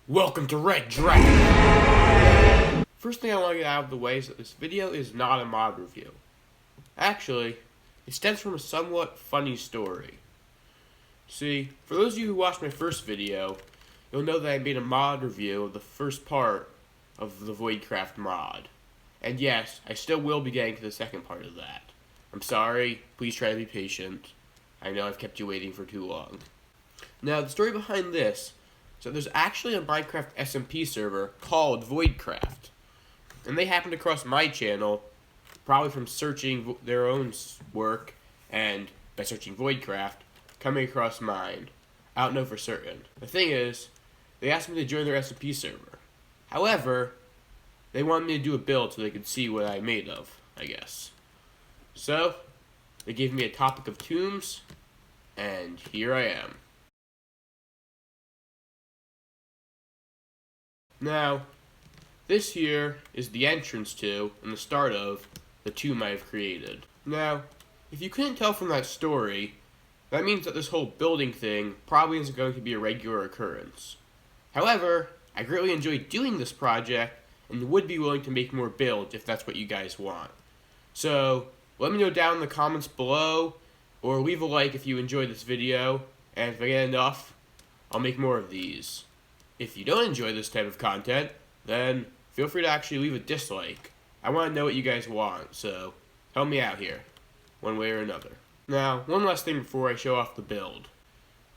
Welcome to RedDragon! First thing I want to get out of the way is that this video is not a mod review. Actually, it stems from a somewhat funny story. See, for those of you who watched my first video, you'll know that I made a mod review of the first part of the Voidcraft mod. And yes, I still will be getting to the second part of that. I'm sorry, please try to be patient. I know I've kept you waiting for too long. Now, the story behind this, so there's actually a Minecraft SMP server called Voidcraft. And they happened across my channel, probably from searching their own work, and by searching Voidcraft, coming across mine. I don't know for certain. The thing is, they asked me to join their SMP server. However, they wanted me to do a build so they could see what I made of, I guess. So, they gave me a topic of tombs, and here I am. Now, this here is the entrance to, and the start of, the tomb I've created. Now, if you couldn't tell from that story, that means that this whole building thing probably isn't going to be a regular occurrence. However, I greatly enjoyed doing this project, and would be willing to make more builds if that's what you guys want. So, let me know down in the comments below, or leave a like if you enjoyed this video, and if I get enough, I'll make more of these. If you don't enjoy this type of content, then feel free to actually leave a dislike. I want to know what you guys want, so help me out here, one way or another. Now, one last thing before I show off the build.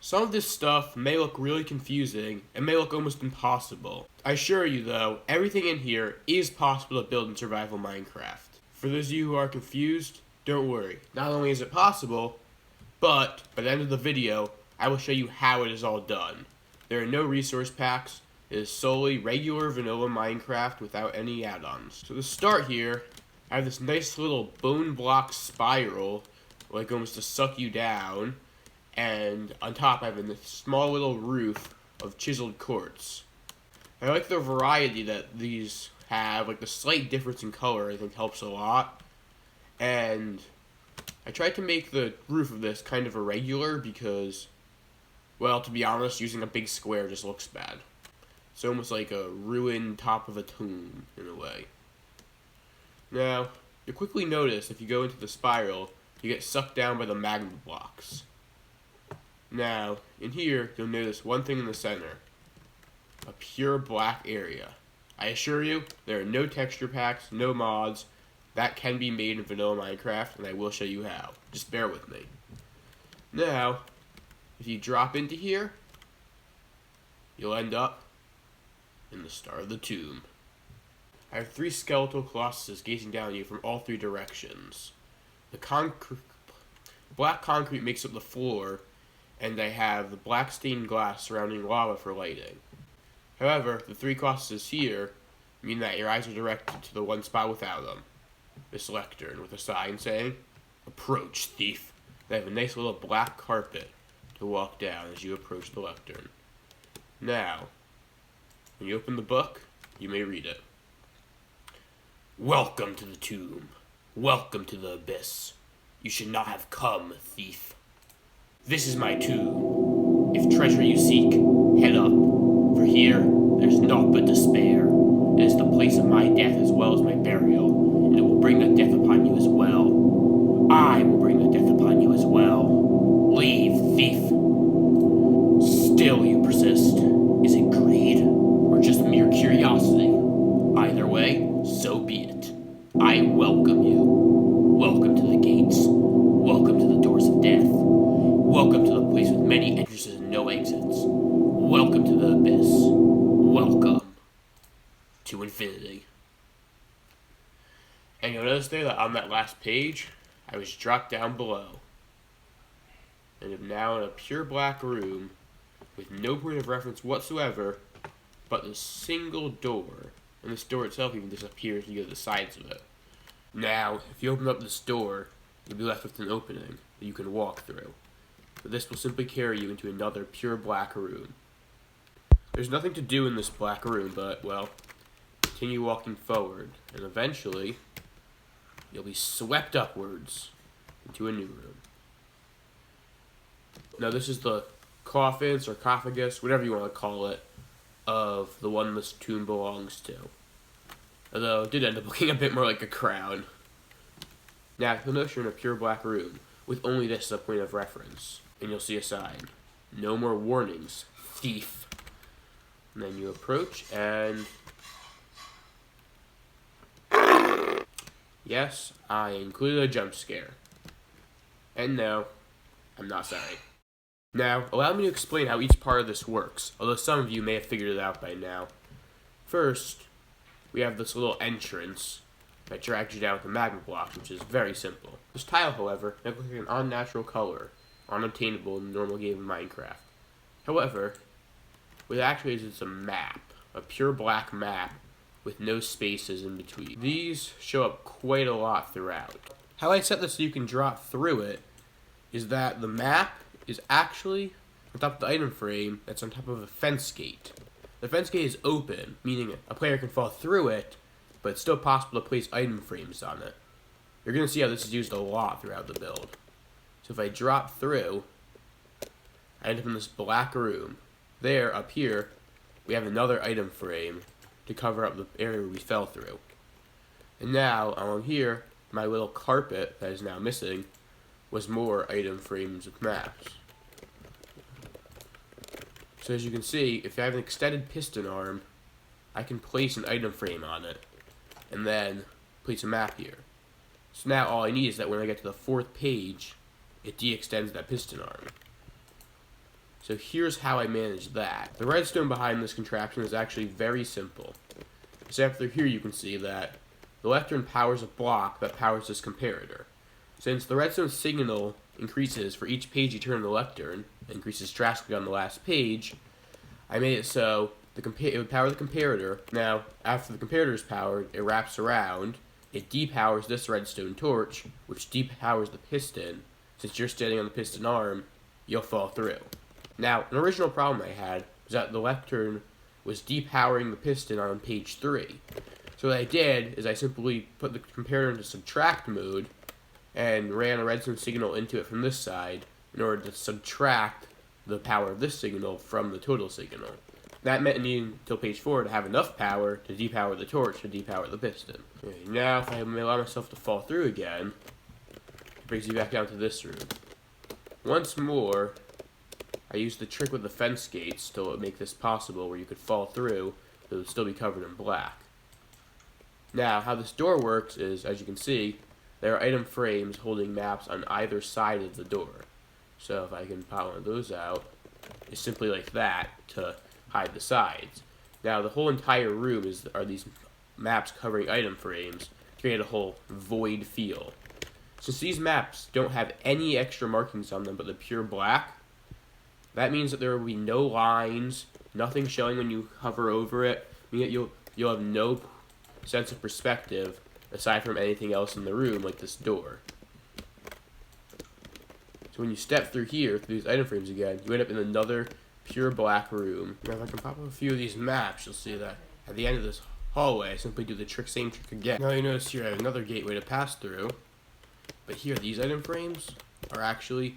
Some of this stuff may look really confusing, and may look almost impossible. I assure you though, everything in here is possible to build in survival Minecraft. For those of you who are confused, don't worry. Not only is it possible, but by the end of the video, I will show you how it is all done. There are no resource packs. It is solely regular vanilla Minecraft without any add-ons. So to start here, I have this nice little bone block spiral, like almost to suck you down, and on top I have a small little roof of chiseled quartz. I like the variety that these have, like the slight difference in color I think helps a lot, and I tried to make the roof of this kind of irregular because, well, to be honest, using a big square just looks bad. It's almost like a ruined top of a tomb, in a way. Now, you'll quickly notice if you go into the spiral, you get sucked down by the magma blocks. Now, in here, you'll notice one thing in the center. A pure black area. I assure you, there are no texture packs, no mods. That can be made in vanilla Minecraft, and I will show you how. Just bear with me. Now, if you drop into here, you'll end up in the start of the tomb. I have 3 skeletal colossuses gazing down at you from all 3 directions. The black concrete makes up the floor, and I have the black stained glass surrounding lava for lighting. However, the 3 colossuses here mean that your eyes are directed to the one spot without them. This lectern with a sign saying, "Approach, thief." They have a nice little black carpet to walk down as you approach the lectern. Now, when you open the book, you may read it. "Welcome to the tomb. Welcome to the abyss. You should not have come, thief. This is my tomb. If treasure you seek, head up. For here, there's naught but despair. It is the place of my death as well as my burial, and it will bring the death upon you as well. I will bring the death upon you as well. Leave, thief." Still you persist. Is it greed, or just mere curiosity? Either way, so be it. I welcome you. Welcome to the gates. Welcome to the doors of death. Welcome to the place with many entrances and no exits. Welcome to the abyss. Welcome to infinity. And you'll notice there that on that last page, I was dropped down below. And am now in a pure black room with no point of reference whatsoever but the single door. And this door itself even disappears when you go to the sides of it. Now, if you open up this door, you'll be left with an opening that you can walk through. But this will simply carry you into another pure black room. There's nothing to do in this black room but, well, continue walking forward, and eventually, you'll be swept upwards into a new room. Now this is the coffin, sarcophagus, whatever you want to call it, of the one this tomb belongs to. Although it did end up looking a bit more like a crown. Now, you'll notice you're in a pure black room, with only this as a point of reference. And you'll see a sign. No more warnings, thief. And then you approach and... yes, I included a jump scare. And no, I'm not sorry. Now, allow me to explain how each part of this works, although some of you may have figured it out by now. First, we have this little entrance that drags you down with a magma block, which is very simple. This tile, however, may look like an unnatural color, unobtainable in the normal game of Minecraft. However, what it actually is a map, a pure black map with no spaces in between. These show up quite a lot throughout. How I set this so you can drop through it is that the map is actually on top of the item frame that's on top of a fence gate. The fence gate is open, meaning a player can fall through it, but it's still possible to place item frames on it. You're going to see how this is used a lot throughout the build. So if I drop through, I end up in this black room. There, up here, we have another item frame to cover up the area we fell through. And now, along here, my little carpet that is now missing was more item frames with maps. So as you can see, if I have an extended piston arm, I can place an item frame on it, and then place a map here. So now all I need is that when I get to the 4th page, it de-extends that piston arm. So here's how I manage that. The redstone behind this contraption is actually very simple. So after here you can see that the lectern powers a block that powers this comparator. Since the redstone signal increases for each page you turn the lectern, and increases drastically on the last page, I made it so it would power the comparator. Now, after the comparator is powered, it wraps around, it depowers this redstone torch, which depowers the piston. Since you're standing on the piston arm, you'll fall through. Now, an original problem I had was that the lectern was depowering the piston on page 3. So what I did is I simply put the comparator into subtract mode and ran a redstone signal into it from this side in order to subtract the power of this signal from the total signal. That meant needing until page 4 to have enough power to depower the torch to depower the piston. Okay, now if I allow myself to fall through again, it brings you back down to this room. Once more, I used the trick with the fence gates to make this possible where you could fall through, but it would still be covered in black. Now, how this door works is, as you can see, there are item frames holding maps on either side of the door. So if I can pop one of those out, it's simply like that to hide the sides. Now the whole entire room are these maps covering item frames to create a whole void feel. Since these maps don't have any extra markings on them but the pure black, that means that there will be no lines, nothing showing when you hover over it, meaning that you'll have no sense of perspective aside from anything else in the room, like this door. So when you step through here, through these item frames again, you end up in another pure black room. Now if I can pop up a few of these maps, you'll see that at the end of this hallway, I simply do the same trick again. Now you notice here I have another gateway to pass through, but here these item frames are actually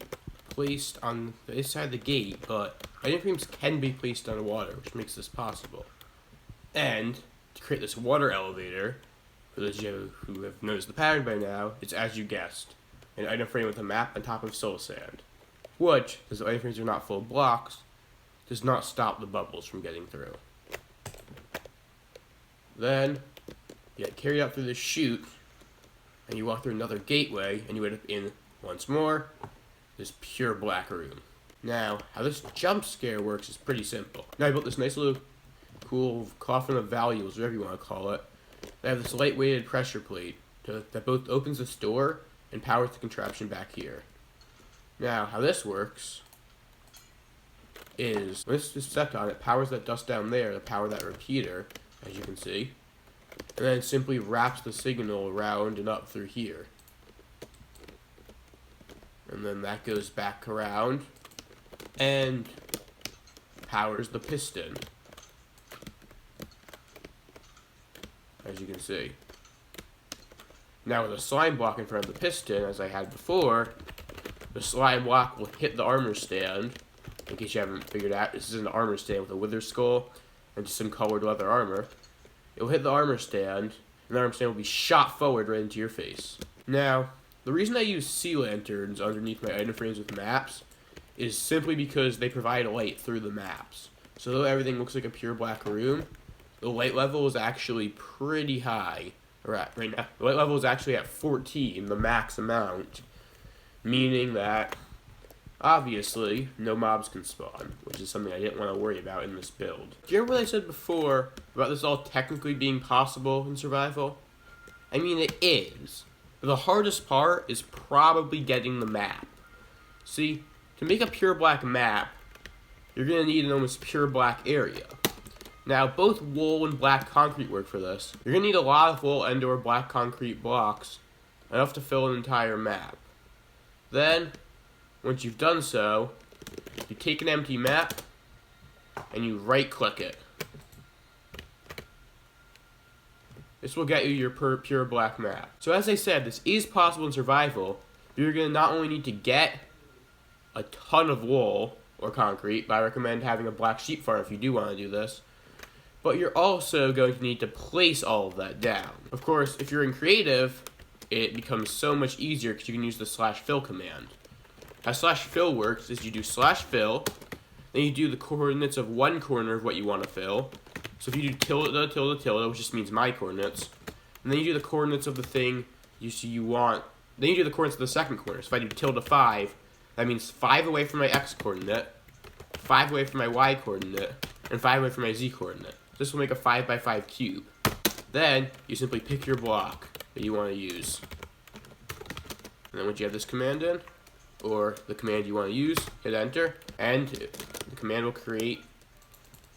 placed on this side of the gate, but item frames can be placed underwater, which makes this possible. And to create this water elevator, for those of you who have noticed the pattern by now, it's as you guessed, an item frame with a map on top of soul sand, which, because the item frames are not full of blocks, does not stop the bubbles from getting through. Then, you get carried out through this chute, and you walk through another gateway, and you end up in, once more, this pure black room. Now, how this jump scare works is pretty simple. Now I built this nice little cool coffin of valuables, whatever you want to call it. They have this light-weighted pressure plate that both opens this door and powers the contraption back here. Now, how this works is, when this is stepped on, it powers that dust down there to power that repeater, as you can see, and then it simply wraps the signal around and up through here. And then that goes back around and powers the piston, as you can see. Now with a slime block in front of the piston, as I had before, the slime block will hit the armor stand. In case you haven't figured out, this is an armor stand with a wither skull, and just some colored leather armor, it will hit the armor stand, and the armor stand will be shot forward right into your face. Now, the reason I use sea lanterns underneath my item frames with maps is simply because they provide light through the maps. So though everything looks like a pure black room, the light level is actually pretty high. Right now, the light level is actually at 14, the max amount, meaning that obviously no mobs can spawn, which is something I didn't want to worry about in this build. Do you remember what I said before about this all technically being possible in survival? I mean, it is. But the hardest part is probably getting the map. See, to make a pure black map, you're going to need an almost pure black area. Now, both wool and black concrete work for this. You're going to need a lot of wool and or black concrete blocks, enough to fill an entire map. Then, once you've done so, you take an empty map, and you right-click it. This will get you your pure black map. So as I said, this is possible in survival. You're going to not only need to get a ton of wool or concrete, but I recommend having a black sheep farm if you do want to do this, but you're also going to need to place all of that down. Of course, if you're in creative, it becomes so much easier because you can use the /fill command. How /fill works is you do /fill, then you do the coordinates of one corner of what you want to fill. So if you do tilde, tilde, tilde, which just means my coordinates, and then you do the coordinates of the thing you want, then you do the coordinates of the second corner. So if I do tilde 5, that means 5 away from my x coordinate, 5 away from my y coordinate, and 5 away from my z coordinate. This will make a 5 by 5 cube. Then you simply pick your block that you want to use. And then once you have this command in, or the command you want to use, hit enter, and the command will create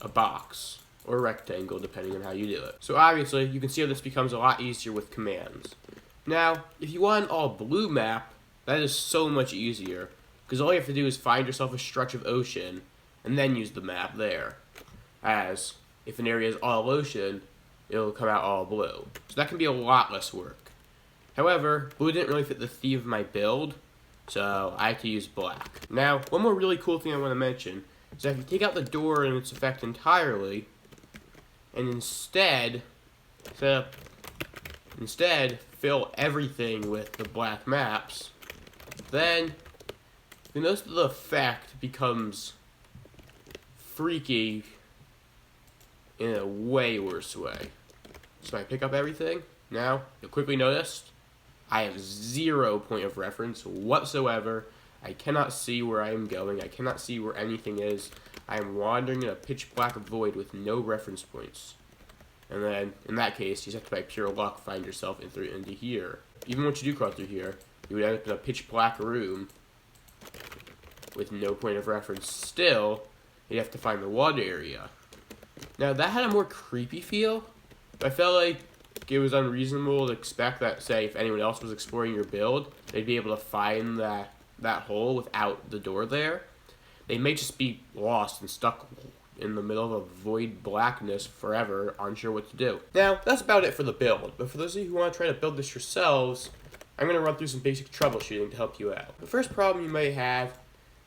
a box or a rectangle depending on how you do it. So obviously you can see how this becomes a lot easier with commands. Now, if you want an all blue map, that is so much easier, because all you have to do is find yourself a stretch of ocean and then use the map there. As if an area is all ocean, it'll come out all blue. So that can be a lot less work. However, blue didn't really fit the theme of my build, so I had to use black. Now, one more really cool thing I want to mention is that if you take out the door and its effect entirely, and instead fill everything with the black maps, then you notice that the effect becomes freaky in a way worse way. So I pick up everything. Now, you'll quickly notice I have 0 point of reference whatsoever. I cannot see where I am going. I cannot see where anything is. I am wandering in a pitch black void with no reference points. And then, in that case, you just have to by pure luck find yourself into here. Even once you do crawl through here, you would end up in a pitch black room with no point of reference. Still, you have to find the water area. Now, that had a more creepy feel, but I felt like it was unreasonable to expect that, say, if anyone else was exploring your build, they'd be able to find that hole without the door there. They may just be lost and stuck in the middle of a void blackness forever, unsure what to do. Now, that's about it for the build, but for those of you who want to try to build this yourselves, I'm going to run through some basic troubleshooting to help you out. The first problem you may have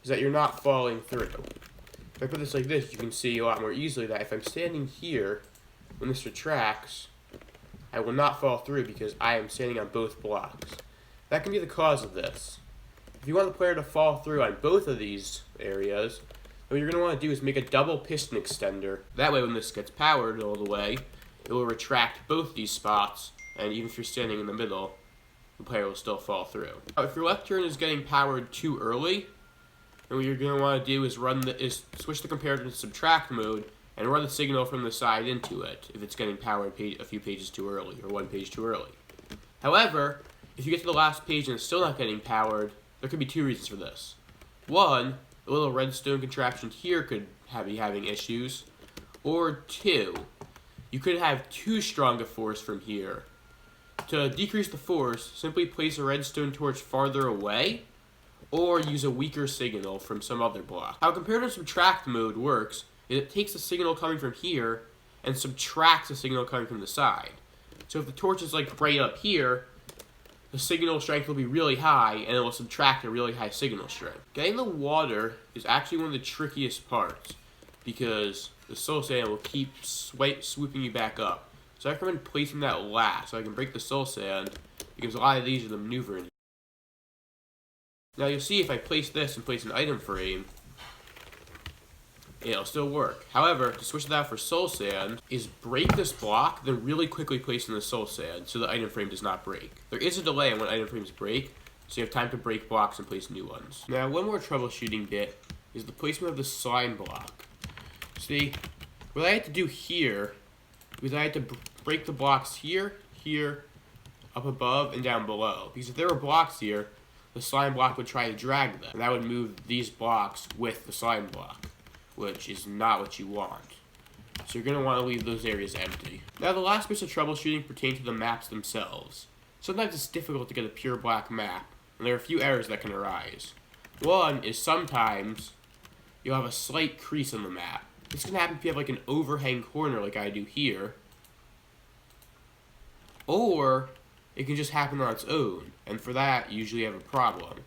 is that you're not falling through. If I put this like this, you can see a lot more easily that if I'm standing here, when this retracts, I will not fall through because I am standing on both blocks. That can be the cause of this. If you want the player to fall through on both of these areas, what you're going to want to do is make a double piston extender. That way when this gets powered all the way, it will retract both these spots, and even if you're standing in the middle, the player will still fall through. Now, if your left turn is getting powered too early, then what you're going to want to do is switch the comparator to subtract mode and run the signal from the side into it if it's getting powered a few pages too early or one page too early. However, if you get to the last page and it's still not getting powered, there could be 2 reasons for this. One, the little redstone contraption here could be having issues. Or 2, you could have too strong a force from here. To decrease the force, simply place a redstone torch farther away, or use a weaker signal from some other block. How comparator subtract mode works is it takes the signal coming from here and subtracts the signal coming from the side. So if the torch is like right up here, the signal strength will be really high and it will subtract a really high signal strength. Getting the water is actually one of the trickiest parts because the soul sand will keep swooping you back up. So I recommend placing that last, so I can break the soul sand, because a lot of these are the maneuvering. Now you'll see if I place this and place an item frame, it'll still work. However, to switch that for soul sand, is break this block, then really quickly place in the soul sand, so the item frame does not break. There is a delay on when item frames break, so you have time to break blocks and place new ones. Now, one more troubleshooting bit is the placement of the slime block. See, what I had to do here was I had to break the blocks here, here, up above, and down below. Because if there were blocks here, the slime block would try to drag them, and that would move these blocks with the slime block, which is not what you want. So you're going to want to leave those areas empty. Now, the last bits of troubleshooting pertain to the maps themselves. Sometimes it's difficult to get a pure black map, and there are a few errors that can arise. One is sometimes you'll have a slight crease in the map. This can happen if you have like an overhang corner like I do here. Or it can just happen on its own, and for that you usually have a problem.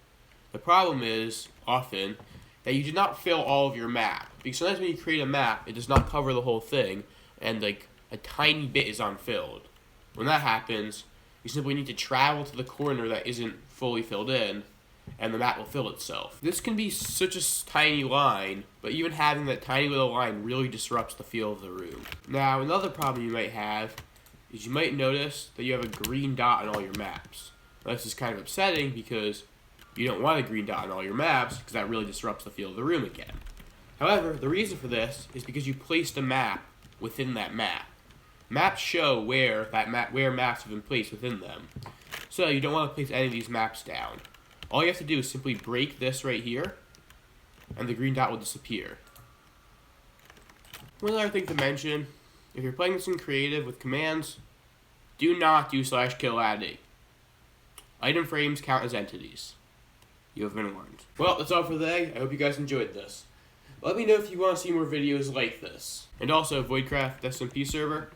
The problem is, often, that you do not fill all of your map. Because sometimes when you create a map, it does not cover the whole thing, and like a tiny bit is unfilled. When that happens, you simply need to travel to the corner that isn't fully filled in, and the map will fill itself. This can be such a tiny line, but even having that tiny little line really disrupts the feel of the room. Now, another problem you might have is you might notice that you have a green dot on all your maps. Now, this is kind of upsetting because you don't want a green dot on all your maps because that really disrupts the feel of the room again. However, the reason for this is because you placed a map within that map. Maps show where maps have been placed within them. So you don't want to place any of these maps down. All you have to do is simply break this right here, and the green dot will disappear. One other thing to mention, if you're playing this in creative with commands, do not do /kill_add8. Item frames count as entities. You have been warned. Well, that's all for today. I hope you guys enjoyed this. Let me know if you want to see more videos like this. And also, Voidcraft SMP server,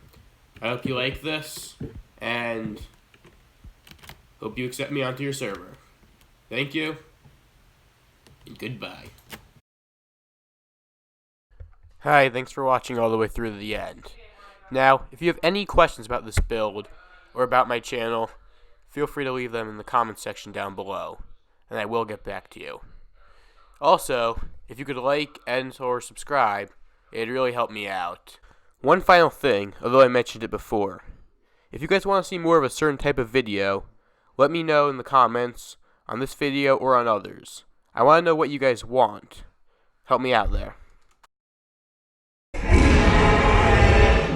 I hope you like this, and hope you accept me onto your server. Thank you, and goodbye. Hi, thanks for watching all the way through to the end. Now, if you have any questions about this build, or about my channel, feel free to leave them in the comments section down below, and I will get back to you. Also, if you could like and or subscribe, it'd really help me out. One final thing, although I mentioned it before. If you guys want to see more of a certain type of video, let me know in the comments on this video or on others. I want to know what you guys want. Help me out there.